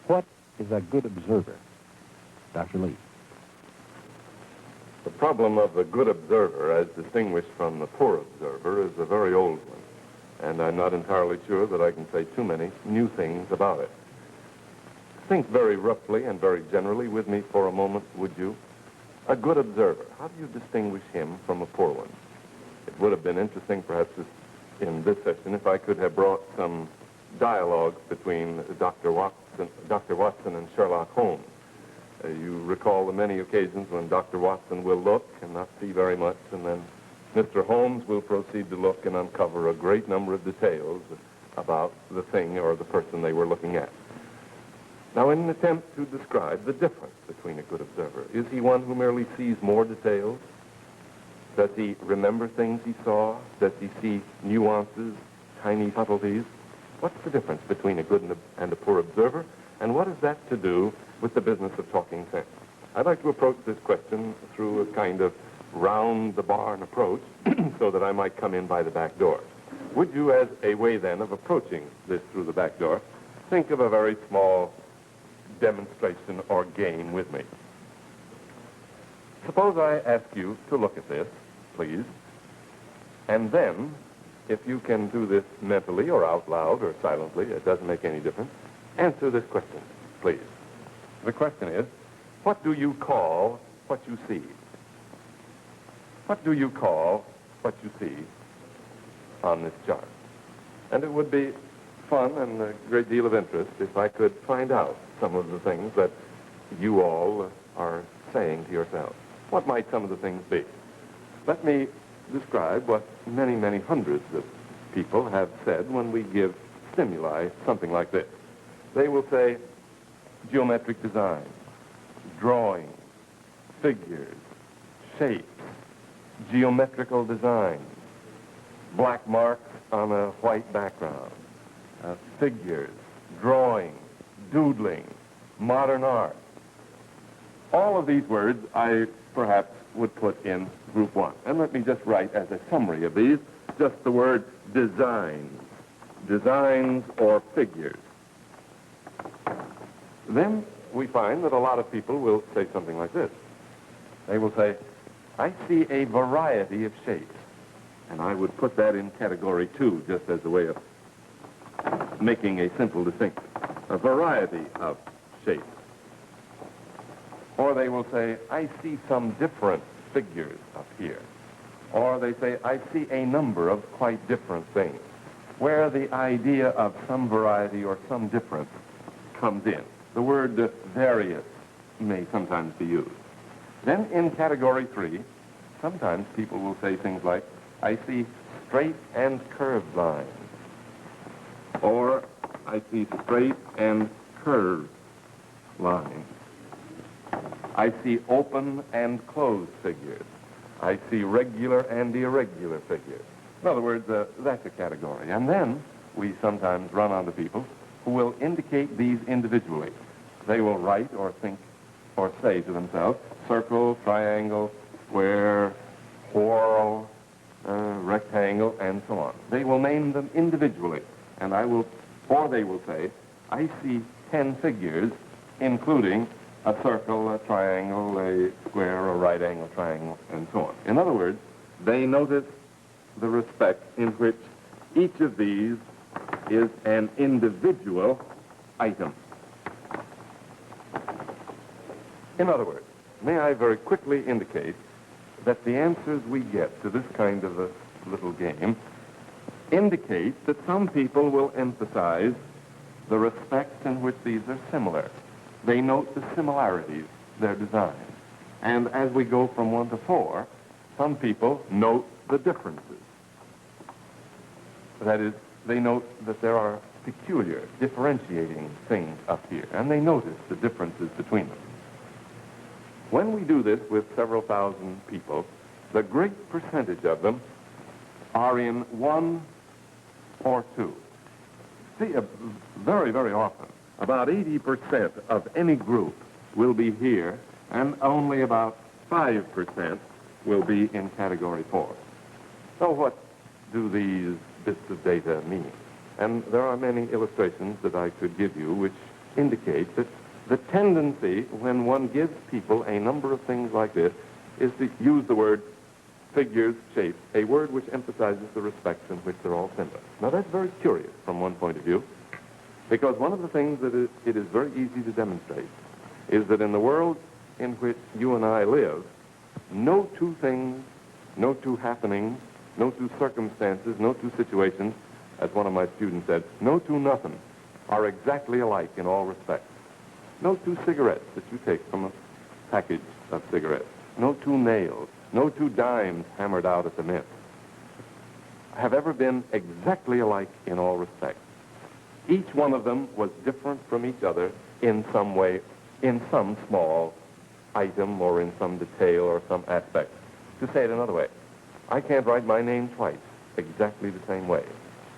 What is a good observer? Dr. Lee. The problem of the good observer, as distinguished from the poor observer, is a very old one. And I'm not entirely sure that I can say too many new things about it. Think very roughly and very generally with me for a moment, would you? A good observer, how do you distinguish him from a poor one? It would have been interesting, perhaps, in this session, if I could have brought some dialogue between Dr. Watson and Sherlock Holmes. You recall the many occasions when Dr. Watson will look and not see very much, and then Mr. Holmes will proceed to look and uncover a great number of details about the thing or the person they were looking at. Now, in an attempt to describe the difference between a good observer, is he one who merely sees more details? Does he remember things he saw? Does he see nuances, tiny subtleties? What's the difference between a good and a poor observer? And what has that to do with the business of talking sense? I'd like to approach this question through a kind of round-the-barn approach so that I might come in by the back door. Would you, as a way then of approaching this through the back door, think of a very small demonstration or game with me? Suppose I ask you to look at this, please, and then, if you can do this mentally or out loud or silently, it doesn't make any difference, answer this question, please. The question is, what do you call what you see? What do you call what you see on this chart? And it would be fun and a great deal of interest if I could find out some of the things that you all are saying to yourselves. What might some of the things be? Let me describe what many, many hundreds of people have said when we give stimuli, something like this. They will say geometric design, drawing, figures, shapes, geometrical design, black marks on a white background, figures, drawing, doodling, modern art. All of these words I perhaps would put in group one. And let me just write as a summary of these, just the word designs, designs or figures. Then we find that a lot of people will say something like this. They will say, I see a variety of shapes. And I would put that in category 2, just as a way of making a simple distinction. A variety of shapes. Or they will say, I see some different figures up here. Or they say, I see a number of quite different things, where the idea of some variety or some difference comes in. The word various may sometimes be used. Then in category 3, sometimes people will say things like, I see straight and curved lines. Or I see straight and curved lines. I see open and closed figures. I see regular and irregular figures. In other words, that's a category. And then we sometimes run onto people who will indicate these individually. They will write or think or say to themselves, circle, triangle, square, whorl, rectangle, and so on. They will name them individually. And they will say, I see 10 figures, including a circle, a triangle, a square, a right angle triangle, and so on. In other words, they notice the respect in which each of these is an individual item. In other words, may I very quickly indicate that the answers we get to this kind of a little game indicate that some people will emphasize the respect in which these are similar. They note the similarities, their design. And as we go from 1 to 4, some people note the differences. That is, they note that there are peculiar, differentiating things up here, and they notice the differences between them. When we do this with several thousand people, the great percentage of them are in 1 or 2. See, very, very often, about 80% of any group will be here, and only about 5% will be in category 4. So what do these bits of data mean? And there are many illustrations that I could give you which indicate that the tendency when one gives people a number of things like this is to use the word figures, shapes, a word which emphasizes the respects in which they're all similar. Now, that's very curious from one point of view, because one of the things that it is very easy to demonstrate is that in the world in which you and I live, no two things, no two happenings, no two circumstances, no two situations, as one of my students said, no two nothing are exactly alike in all respects. No two cigarettes that you take from a package of cigarettes, no two nails, no two dimes hammered out at the mint have ever been exactly alike in all respects. Each one of them was different from each other in some way, in some small item or in some detail or some aspect. To say it another way, I can't write my name twice exactly the same way,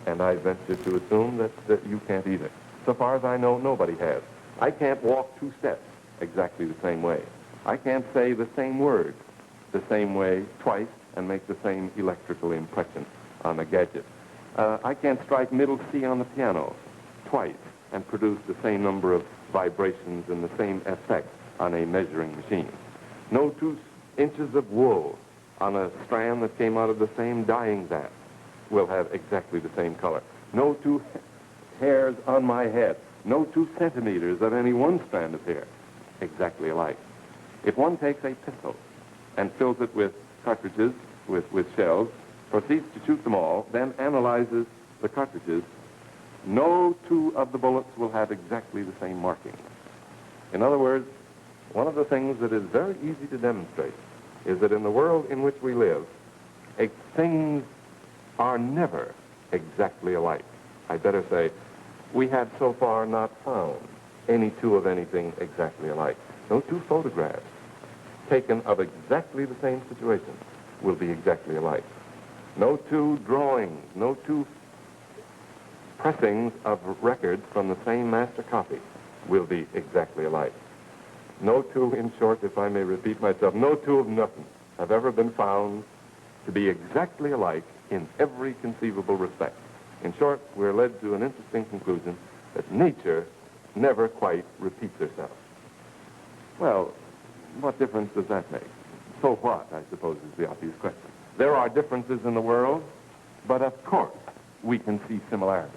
and I venture to assume that you can't either. So far as I know, nobody has. I can't walk two steps exactly the same way. I can't say the same word the same way twice and make the same electrical impression on a gadget. I can't strike middle C on the piano twice and produce the same number of vibrations and the same effect on a measuring machine. No 2 inches of wool on a strand that came out of the same dyeing vat will have exactly the same color. No 2 hairs on my head, no 2 centimeters of any one strand of hair exactly alike. If one takes a pistol and fills it with cartridges, with shells, proceeds to shoot them all, then analyzes the cartridges, no 2 of the bullets will have exactly the same markings. In other words, one of the things that is very easy to demonstrate is that in the world in which we live, things are never exactly alike. I better say, we have so far not found any 2 of anything exactly alike. No 2 photographs taken of exactly the same situation will be exactly alike. No 2 drawings, no 2 pressings of records from the same master copy will be exactly alike. No 2, in short, if I may repeat myself, no 2 of nothing have ever been found to be exactly alike in every conceivable respect. In short, we're led to an interesting conclusion that nature never quite repeats herself. Well, what difference does that make? So what, I suppose, is the obvious question. There are differences in the world, but of course we can see similarities.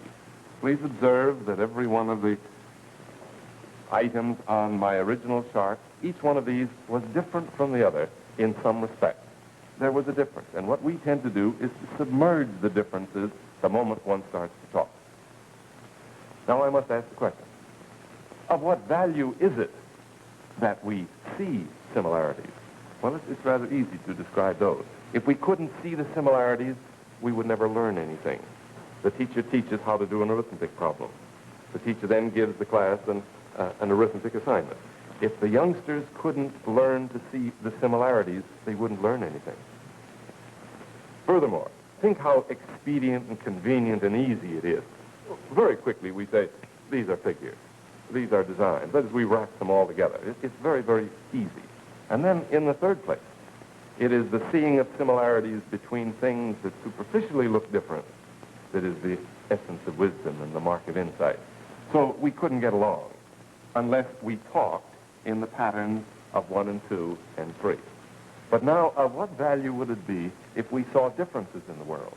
Please observe that every one of the items on my original chart, each one of these was different from the other in some respect. There was a difference, and what we tend to do is to submerge the differences the moment one starts to talk. Now I must ask the question, of what value is it that we see similarities? Well, it's rather easy to describe those. If we couldn't see the similarities, we would never learn anything. The teacher teaches how to do an arithmetic problem. The teacher then gives the class an arithmetic assignment. If the youngsters couldn't learn to see the similarities, they wouldn't learn anything. Furthermore, think how expedient and convenient and easy it is. Very quickly we say, these are figures. These are designs. That is, we wrap them all together. It's very, very easy. And then, in the third place, it is the seeing of similarities between things that superficially look different that is the essence of wisdom and the mark of insight. So we couldn't get along unless we talked in the patterns of 1 and 2 and 3. But now, of what value would it be if we saw differences in the world?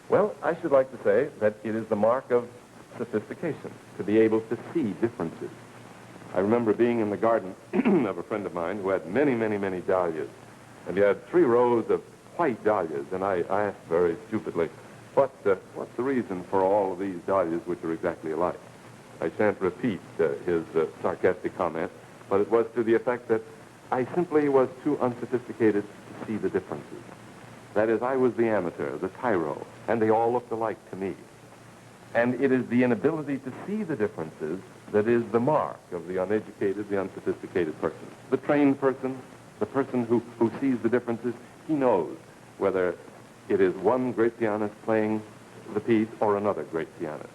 Well, I should like to say that it is the mark of sophistication to be able to see differences. I remember being in the garden of a friend of mine who had many, many, many dahlias. And he had 3 rows of white dahlias. And I asked very stupidly, what's the reason for all of these dahlias which are exactly alike? I shan't repeat his sarcastic comment, but it was to the effect that I simply was too unsophisticated to see the differences. That is, I was the amateur, the tyro, and they all looked alike to me. And it is the inability to see the differences that is the mark of the uneducated, the unsophisticated person. The trained person, the person who sees the differences, he knows whether it is one great pianist playing the piece or another great pianist.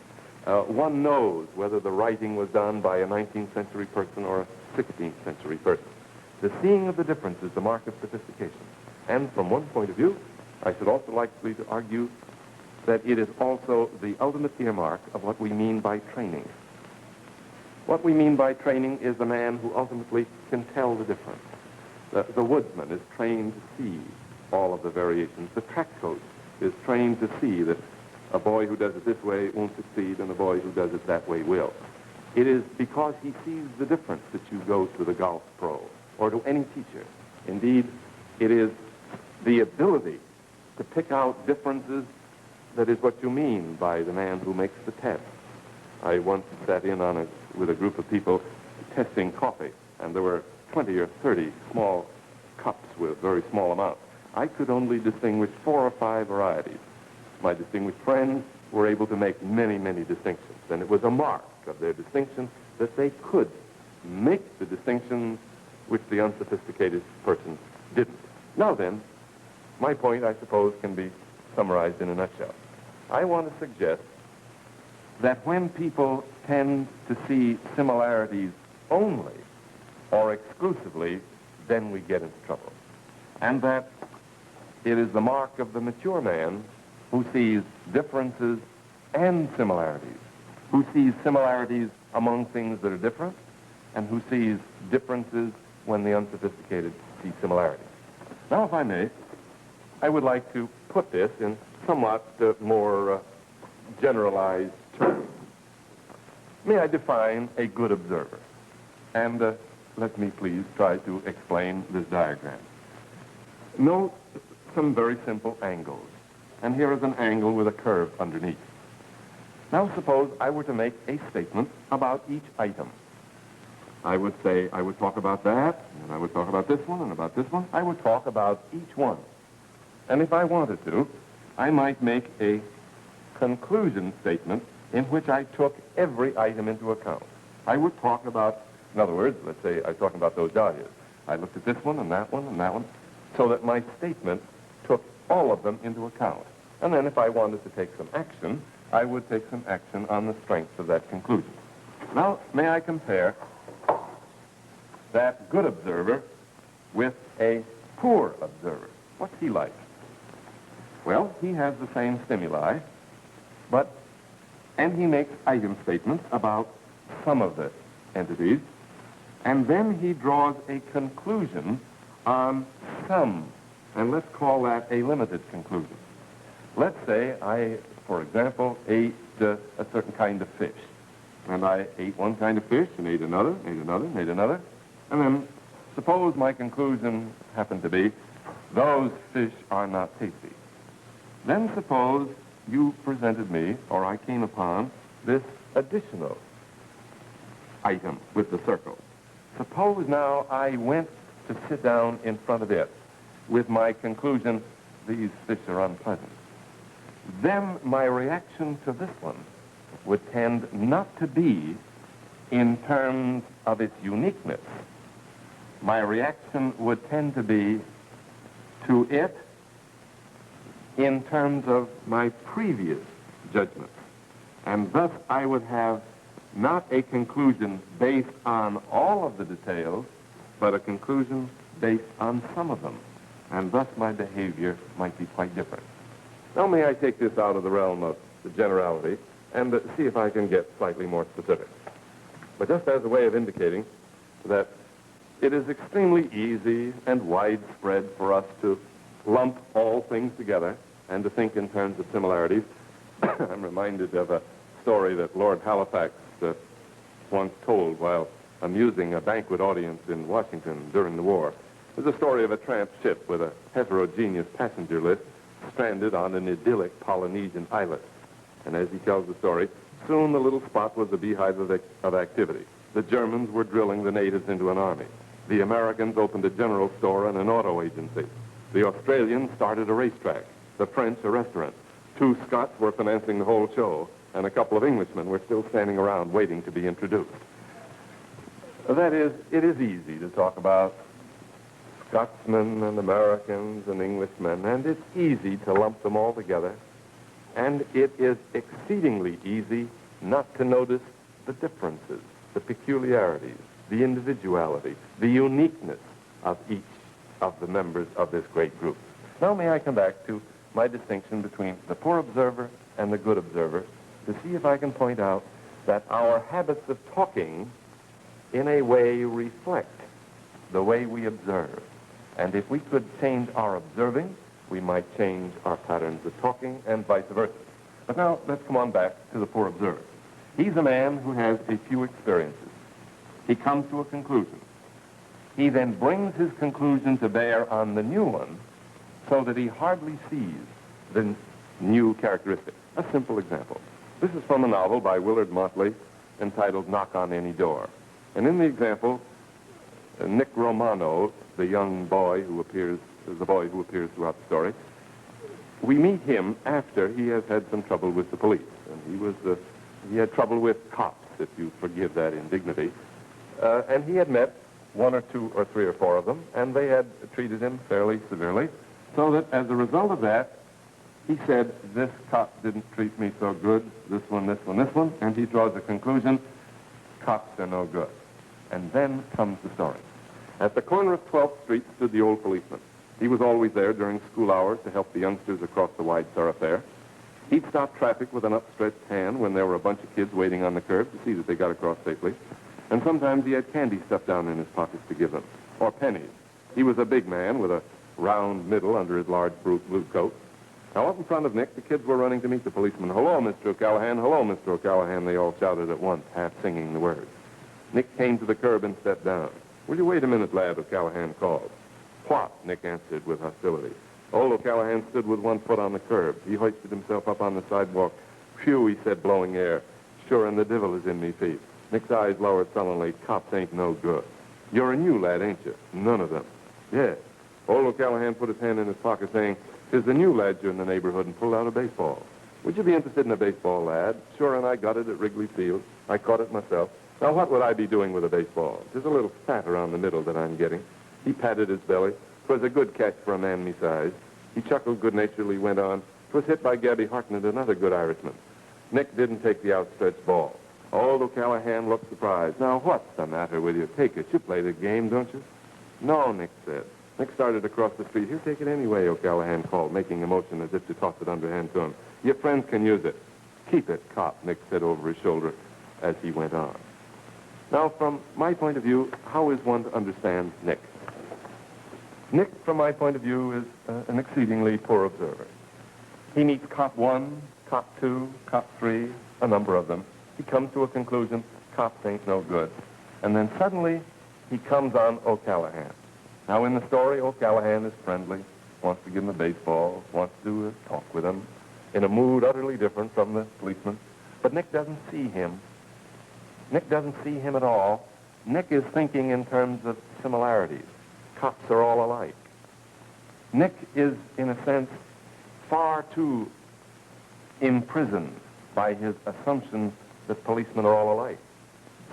One knows whether the writing was done by a 19th century person or a 16th century person. The seeing of the difference is the mark of sophistication. And from one point of view, I should also like to argue that it is also the ultimate earmark of what we mean by training. What we mean by training is a man who ultimately can tell the difference. The woodsman is trained to see all of the variations. The track coach is trained to see that a boy who does it this way won't succeed and a boy who does it that way will. It is because he sees the difference that you go to the golf pro or to any teacher. Indeed, it is the ability to pick out differences that is what you mean by the man who makes the test. I once sat in on with a group of people testing coffee, and there were 20 or 30 small cups with very small amounts. I could only distinguish 4 or 5 varieties. My distinguished friends were able to make many, many distinctions, and it was a mark of their distinction that they could make the distinctions which the unsophisticated person didn't. Now then, my point, I suppose, can be summarized in a nutshell. I want to suggest that when people tend to see similarities only or exclusively, then we get into trouble. And that it is the mark of the mature man who sees differences and similarities, who sees similarities among things that are different, and who sees differences when the unsophisticated see similarities. Now, if I may, I would like to put this in somewhat more generalized terms. May I define a good observer? And let me please try to explain this diagram. Note some very simple angles. And here is an angle with a curve underneath. Now suppose I were to make a statement about each item. I would say, I would talk about that, and I would talk about this one, and about this one. I would talk about each one. And if I wanted to, I might make a conclusion statement in which I took every item into account. I would talk about, in other words, let's say I'm talking about those dahlias. I looked at this one and that one and that one, so that my statement took all of them into account. And then if I wanted to take some action, I would take some action on the strength of that conclusion. Now, may I compare that good observer with a poor observer? What's he like? Well, he has the same stimuli, and he makes item statements about some of the entities, and then he draws a conclusion on some, and let's call that a limited conclusion. Let's say I, for example, ate a certain kind of fish, and I ate one kind of fish and ate another, and then suppose my conclusion happened to be, those fish are not tasty. Then suppose you presented me, or I came upon, this additional item with the circle. Suppose now I went to sit down in front of it with my conclusion, these fish are unpleasant. Then my reaction to this one would tend not to be in terms of its uniqueness. My reaction would tend to be to it in terms of my previous judgment. And thus I would have not a conclusion based on all of the details, but a conclusion based on some of them. And thus my behavior might be quite different. Now may I take this out of the realm of the generality and see if I can get slightly more specific. But just as a way of indicating that it is extremely easy and widespread for us to lump all things together and to think in terms of similarities. I'm reminded of a story that Lord Halifax once told while amusing a banquet audience in Washington during the war. It was a story of a tramp ship with a heterogeneous passenger list stranded on an idyllic Polynesian islet. And as he tells the story, soon the little spot was a beehive of activity. The Germans were drilling the natives into an army. The Americans opened a general store and an auto agency. The Australians started a racetrack. The French a restaurant. 2 Scots were financing the whole show, and a couple of Englishmen were still standing around waiting to be introduced. That is, it is easy to talk about Scotsmen and Americans and Englishmen, and it's easy to lump them all together, and it is exceedingly easy not to notice the differences, the peculiarities, the individuality, the uniqueness of each of the members of this great group. Now may I come back to my distinction between the poor observer and the good observer to see if I can point out that our habits of talking in a way reflect the way we observe. And if we could change our observing, we might change our patterns of talking and vice versa. But now let's come on back to the poor observer. He's a man who has a few experiences. He comes to a conclusion. He then brings his conclusion to bear on the new one so that he hardly sees the new characteristic. A simple example. This is from a novel by Willard Motley entitled Knock on Any Door. And in the example, Nick Romano, the young boy who appears, throughout the story, we meet him after he has had some trouble with the police. And he had trouble with cops, if you forgive that indignity. And he had met one or two or three or four of them, and they had treated him fairly severely, so that as a result of that, he said, this cop didn't treat me so good, this one, and he draws a conclusion, cops are no good. And then comes the story. At the corner of 12th Street stood the old policeman. He was always there during school hours to help the youngsters across the wide thoroughfare. He'd stop traffic with an upstretched hand when there were a bunch of kids waiting on the curb to see that they got across safely. And sometimes he had candy stuffed down in his pockets to give them, or pennies. He was a big man with a round middle under his large blue coat. Now, up in front of Nick, the kids were running to meet the policeman. Hello, Mr. O'Callahan. Hello, Mr. O'Callahan, they all shouted at once, half singing the words. Nick came to the curb and stepped down. Will you wait a minute, lad, O'Callahan called. What? Nick answered with hostility. Old O'Callahan stood with one foot on the curb. He hoisted himself up on the sidewalk. Phew, he said, blowing air. Sure, and the devil is in me feet. Nick's eyes lowered sullenly. Cops ain't no good. You're a new lad, ain't you? None of them. Yes. Old O'Callahan put his hand in his pocket, saying, "'Tis the new lads you're in the neighborhood," and pulled out a baseball. Would you be interested in a baseball, lad? Sure, and I got it at Wrigley Field. I caught it myself. Now, what would I be doing with a baseball? There's a little fat around the middle that I'm getting. He patted his belly. 'Twas a good catch for a man me size. He chuckled good-naturedly, went on. 'Twas hit by Gabby Hartnett, another good Irishman. Nick didn't take the outstretched ball. Old O'Callahan looked surprised. Now, what's the matter with you? Take it. You play the game, don't you? No, Nick said. Nick started across the street. Here, take it anyway, O'Callahan called, making a motion as if to toss it underhand to him. Your friends can use it. Keep it, cop, Nick said over his shoulder as he went on. Now, from my point of view, how is one to understand Nick? Nick, from my point of view, is an exceedingly poor observer. He meets cop 1, cop 2, cop 3, a number of them. He comes to a conclusion, cops ain't no good. And then suddenly, he comes on O'Callahan. Now, in the story, O'Callahan is friendly, wants to give him a baseball, wants to talk with him, in a mood utterly different from the policeman. But Nick doesn't see him. Nick doesn't see him at all. Nick is thinking in terms of similarities. Cops are all alike. Nick is, in a sense, far too imprisoned by his assumption that policemen are all alike,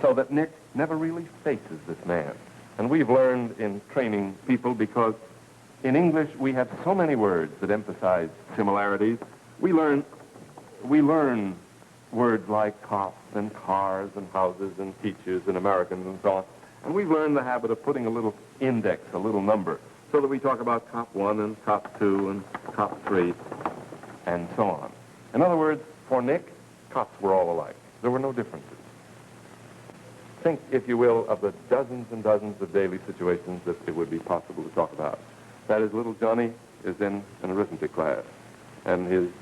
so that Nick never really faces this man. And we've learned in training people, because in English we have so many words that emphasize similarities. We learn words like cops and cars and houses and teachers and Americans and so on. And we've learned the habit of putting a little index, a little number, so that we talk about cop 1 and cop 2 and cop 3 and so on. In other words, for Nick, cops were all alike. There were no differences. Think, if you will, of the dozens and dozens of daily situations that it would be possible to talk about. That is, little Johnny is in an arithmetic class, and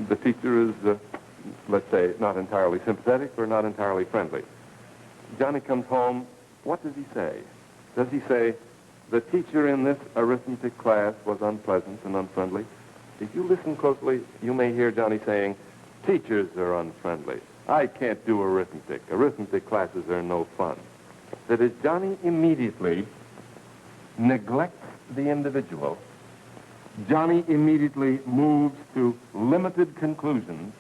the teacher is, let's say, not entirely sympathetic or not entirely friendly. Johnny comes home. What does he say? Does he say, the teacher in this arithmetic class was unpleasant and unfriendly? If you listen closely, you may hear Johnny saying, teachers are unfriendly. I can't do arithmetic. Arithmetic classes are no fun. That is, Johnny immediately neglects the individual. Johnny immediately moves to limited conclusions,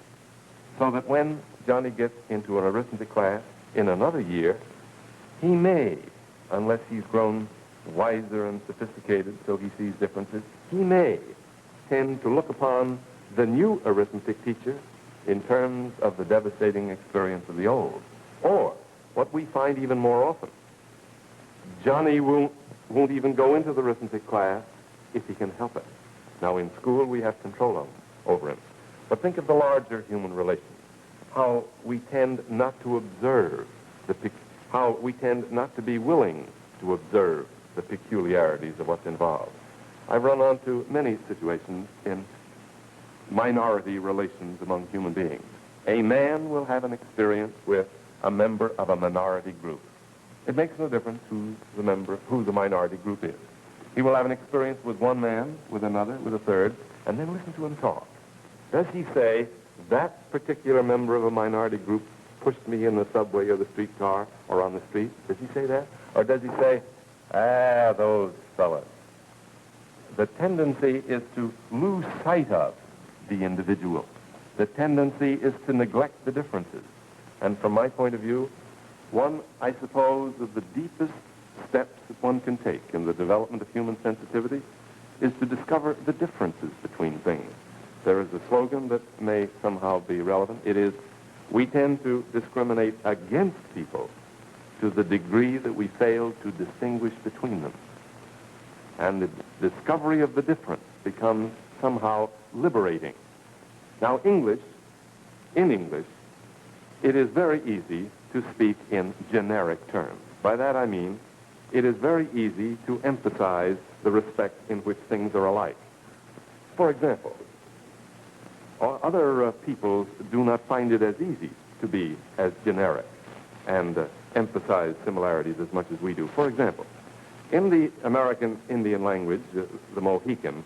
so that when Johnny gets into an arithmetic class in another year, he may, unless he's grown wiser and sophisticated so he sees differences, he may tend to look upon the new arithmetic teacher in terms of the devastating experience of the old. Or, what we find even more often, Johnny won't even go into the arithmetic class if he can help it. Now, in school, we have control over him. But think of the larger human relations. how we tend not to observe, how we tend not to be willing to observe the peculiarities of what's involved. I've run onto many situations in minority relations among human beings. A man will have an experience with a member of a minority group. It makes no difference who the minority group is. He will have an experience with one man, with another, with a third, and then listen to him talk. Does he say, that particular member of a minority group pushed me in the subway or the streetcar or on the street? Does he say that? Or does he say, those fellas? The tendency is to lose sight of the individual. The tendency is to neglect the differences. And from my point of view, one, I suppose, of the deepest steps that one can take in the development of human sensitivity is to discover the differences between things. There is a slogan that may somehow be relevant. It is, we tend to discriminate against people to the degree that we fail to distinguish between them. And the discovery of the difference becomes somehow liberating. Now, in English, it is very easy to speak in generic terms. By that I mean, it is very easy to emphasize the respect in which things are alike. For example, other peoples do not find it as easy to be as generic and emphasize similarities as much as we do. For example, in the American Indian language, the Mohican,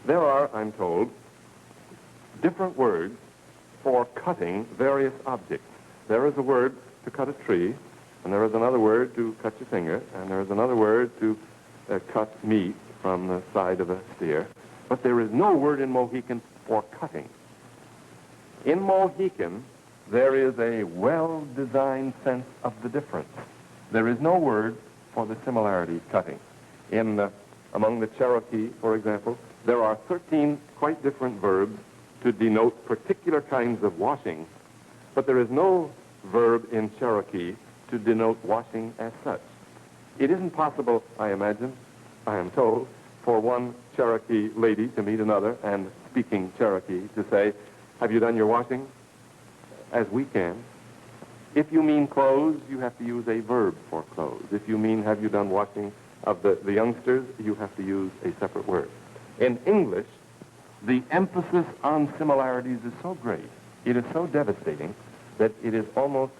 there are, I'm told, different words for cutting various objects. There is a word to cut a tree, and there is another word to cut your finger, and there is another word to cut meat from the side of a steer. But there is no word in Mohican for cutting. In Mohican, there is a well-designed sense of the difference. There is no word for the similarity cutting. Among the Cherokee, for example, there are 13 quite different verbs to denote particular kinds of washing, but there is no verb in Cherokee to denote washing as such. It isn't possible, I imagine, I am told, for one Cherokee lady to meet another and speaking Cherokee to say, have you done your washing? As we can. If you mean clothes, you have to use a verb for clothes. If you mean have you done washing of the youngsters, you have to use a separate word. In English, the emphasis on similarities is so great, it is so devastating, that it is almost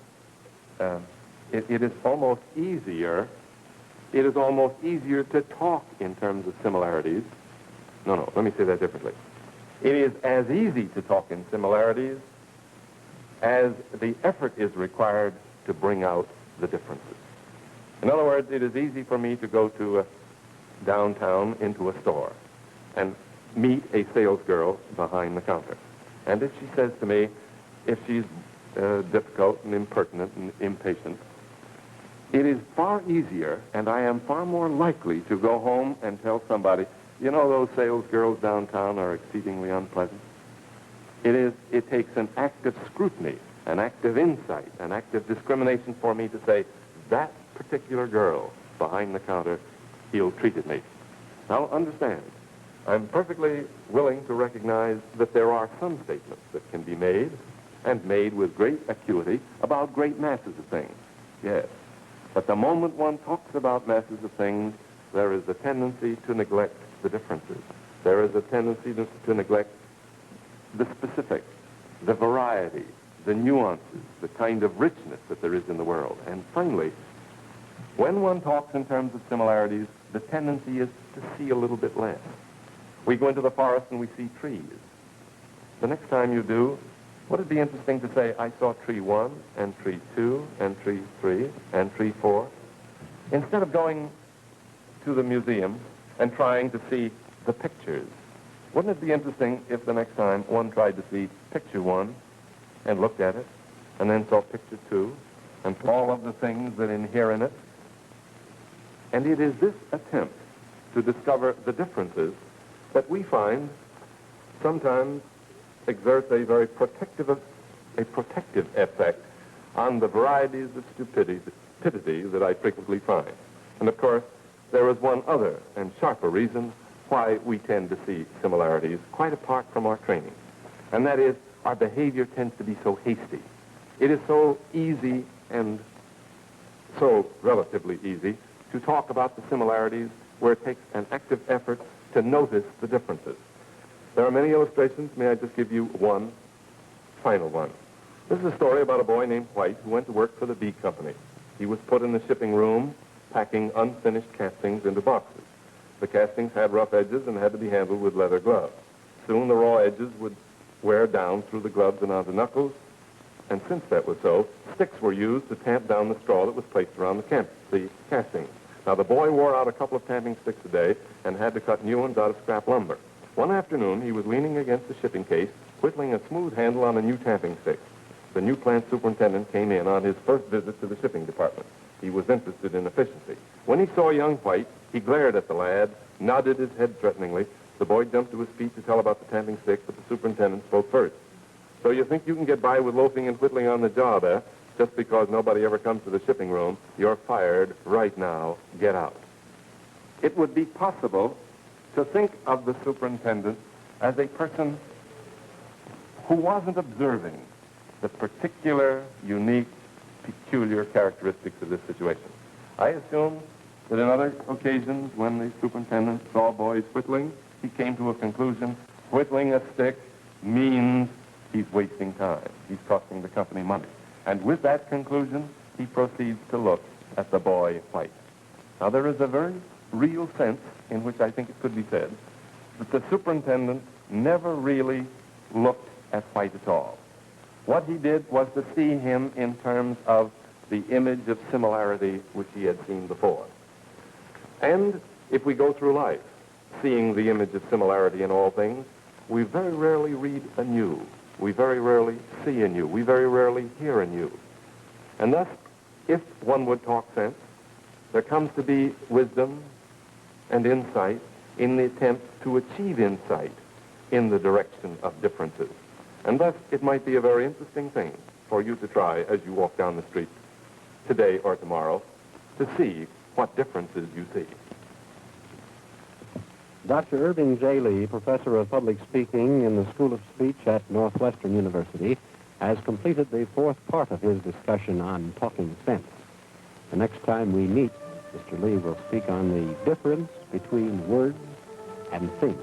easier to talk in terms of similarities. No, let me say that differently. It is as easy to talk in similarities as the effort is required to bring out the differences. In other words, it is easy for me to go to downtown into a store and meet a salesgirl behind the counter. And if she says to me, if she's difficult and impertinent and impatient, it is far easier, and I am far more likely to go home and tell somebody, you know, those salesgirls downtown are exceedingly unpleasant. It takes an act of scrutiny, an act of insight, an act of discrimination for me to say, that particular girl behind the counter ill-treated me. Now, understand, I'm perfectly willing to recognize that there are some statements that can be made, and made with great acuity, about great masses of things. Yes. But the moment one talks about masses of things, there is a tendency to neglect the differences. There is a tendency to neglect the specifics, the variety, the nuances, the kind of richness that there is in the world. And finally, when one talks in terms of similarities, the tendency is to see a little bit less. We go into the forest and we see trees. The next time you do, would it be interesting to say, I saw tree 1 and tree 2 and tree 3 and tree 4? Instead of going to the museum and trying to see the pictures, wouldn't it be interesting if the next time one tried to see picture 1 and looked at it, and then saw picture 2 and all of the things that inhere in it? And it is this attempt to discover the differences that we find sometimes exerts a very protective effect on the varieties of stupidity that I frequently find. And of course, there is one other and sharper reason why we tend to see similarities quite apart from our training. And that is, our behavior tends to be so hasty. It is so easy and so relatively easy to talk about the similarities where it takes an active effort to notice the differences. There are many illustrations. May I just give you one final one? This is a story about a boy named White who went to work for the bee company. He was put in the shipping room packing unfinished castings into boxes. The castings had rough edges and had to be handled with leather gloves. Soon the raw edges would wear down through the gloves and onto knuckles, and since that was so, sticks were used to tamp down the straw that was placed around the castings. Now, the boy wore out a couple of tamping sticks a day and had to cut new ones out of scrap lumber. One afternoon, he was leaning against the shipping case, whittling a smooth handle on a new tamping stick. The new plant superintendent came in on his first visit to the shipping department. He was interested in efficiency. When he saw young White, he glared at the lad, nodded his head threateningly. The boy jumped to his feet to tell about the tamping stick, but the superintendent spoke first. So you think you can get by with loafing and whittling on the job, eh? Just because nobody ever comes to the shipping room, you're fired right now. Get out. It would be possible to think of the superintendent as a person who wasn't observing the particular, unique, peculiar characteristics of this situation. I assume that in other occasions when the superintendent saw boys whittling, he came to a conclusion: whittling a stick means he's wasting time. He's costing the company money. And with that conclusion, he proceeds to look at the boy White. Now, there is a very real sense in which I think it could be said that the superintendent never really looked at White at all. What he did was to see him in terms of the image of similarity which he had seen before. And if we go through life seeing the image of similarity in all things, we very rarely read anew. We very rarely see anew. We very rarely hear anew. And thus, if one would talk sense, there comes to be wisdom and insight in the attempt to achieve insight in the direction of differences. And thus, it might be a very interesting thing for you to try as you walk down the street today or tomorrow to see what differences you see. Dr. Irving J. Lee, professor of public speaking in the School of Speech at Northwestern University, has completed the fourth part of his discussion on talking sense. The next time we meet, Mr. Lee will speak on the difference between words and things.